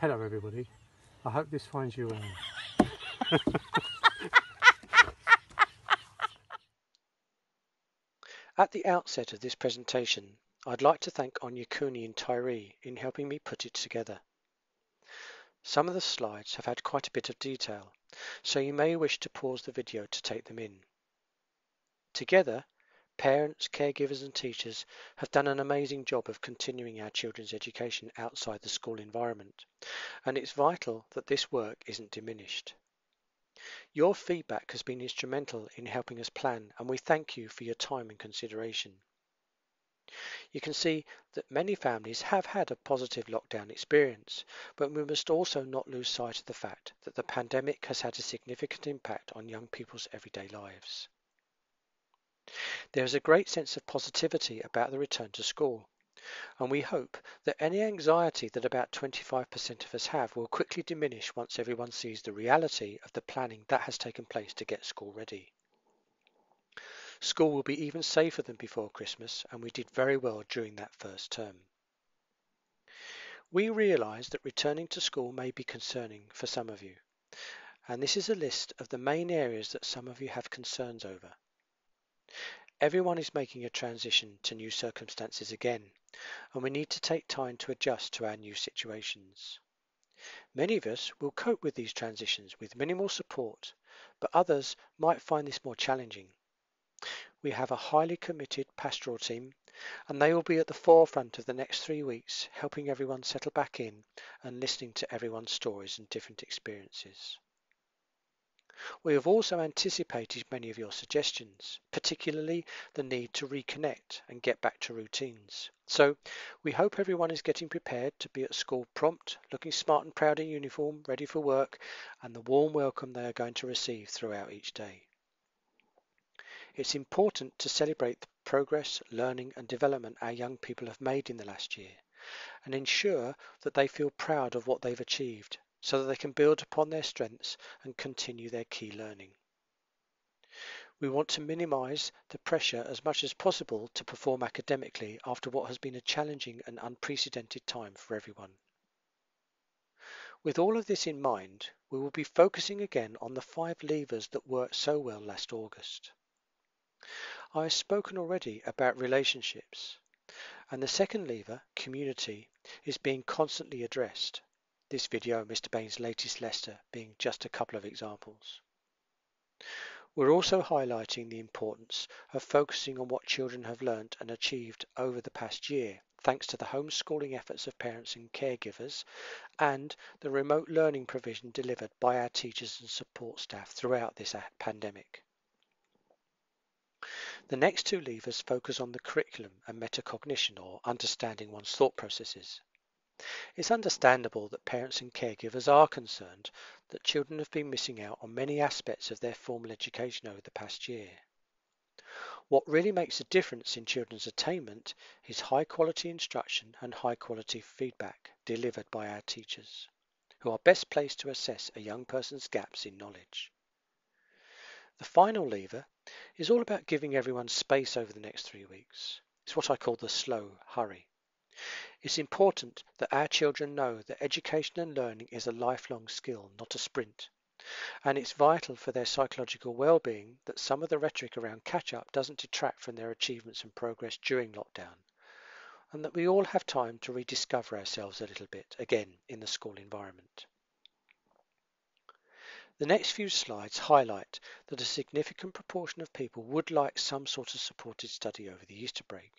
Hello everybody, I hope this finds you well. At the outset of this presentation, I'd like to thank Oban Tiree in helping me put it together. Some of the slides have had quite a bit of detail, so you may wish to pause the video to take them in. Together, parents, caregivers and teachers have done an amazing job of continuing our children's education outside the school environment, and it's vital that this work isn't diminished. Your feedback has been instrumental in helping us plan, and we thank you for your time and consideration. You can see that many families have had a positive lockdown experience, but we must also not lose sight of the fact that the pandemic has had a significant impact on young people's everyday lives. There is a great sense of positivity about the return to school, and we hope that any anxiety that about 25% of us have will quickly diminish once everyone sees the reality of the planning that has taken place to get school ready. School will be even safer than before Christmas, and we did very well during that first term. We realise that returning to school may be concerning for some of you, and this is a list of the main areas that some of you have concerns over. Everyone is making a transition to new circumstances again, and we need to take time to adjust to our new situations. Many of us will cope with these transitions with minimal support, but others might find this more challenging. We have a highly committed pastoral team, and they will be at the forefront of the next 3 weeks, helping everyone settle back in and listening to everyone's stories and different experiences. We have also anticipated many of your suggestions, particularly the need to reconnect and get back to routines. So we hope everyone is getting prepared to be at school prompt, looking smart and proud in uniform, ready for work, and the warm welcome they are going to receive throughout each day. It's important to celebrate the progress, learning and development our young people have made in the last year, and ensure that they feel proud of what they've achieved so that they can build upon their strengths and continue their key learning. We want to minimise the pressure as much as possible to perform academically after what has been a challenging and unprecedented time for everyone. With all of this in mind, we will be focusing again on the 5 levers that worked so well last August. I have spoken already about relationships, and the second lever, community, is being constantly addressed. This video, Mr. Bain's latest Leicester, being just a couple of examples. We're also highlighting the importance of focusing on what children have learnt and achieved over the past year, thanks to the homeschooling efforts of parents and caregivers, and the remote learning provision delivered by our teachers and support staff throughout this pandemic. The next 2 levers focus on the curriculum and metacognition, or understanding one's thought processes. It's understandable that parents and caregivers are concerned that children have been missing out on many aspects of their formal education over the past year. What really makes a difference in children's attainment is high quality instruction and high quality feedback delivered by our teachers, who are best placed to assess a young person's gaps in knowledge. The final lever is all about giving everyone space over the next 3 weeks. It's what I call the slow hurry. It's important that our children know that education and learning is a lifelong skill, not a sprint. And it's vital for their psychological well-being that some of the rhetoric around catch-up doesn't detract from their achievements and progress during lockdown, and that we all have time to rediscover ourselves a little bit again in the school environment. The next few slides highlight that a significant proportion of people would like some sort of supported study over the Easter break.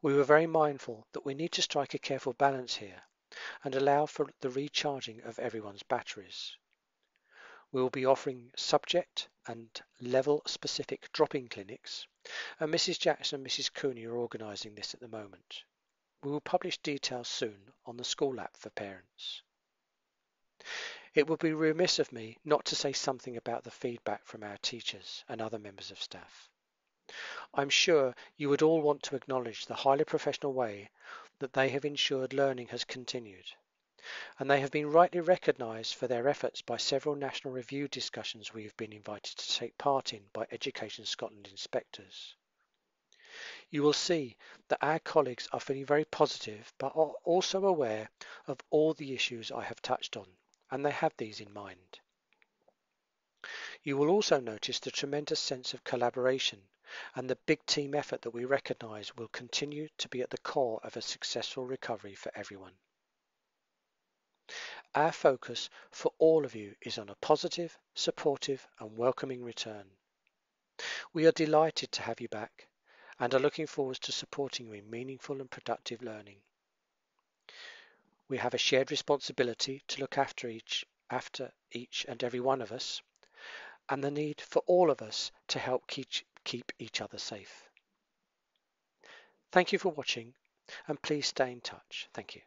We were very mindful that we need to strike a careful balance here and allow for the recharging of everyone's batteries. We will be offering subject and level specific drop-in clinics, and Mrs. Jackson and Mrs. Cooney are organising this at the moment. We will publish details soon on the school app for parents. It would be remiss of me not to say something about the feedback from our teachers and other members of staff. I'm sure you would all want to acknowledge the highly professional way that they have ensured learning has continued, and they have been rightly recognised for their efforts by several national review discussions we have been invited to take part in by Education Scotland inspectors. You will see that our colleagues are feeling very positive, but are also aware of all the issues I have touched on, and they have these in mind. You will also notice the tremendous sense of collaboration and the big team effort that we recognise will continue to be at the core of a successful recovery for everyone. Our focus for all of you is on a positive, supportive and welcoming return. We are delighted to have you back and are looking forward to supporting you in meaningful and productive learning. We have a shared responsibility to look after each and every one of us, and the need for all of us to help keep each other safe. Thank you for watching, and please stay in touch. Thank you.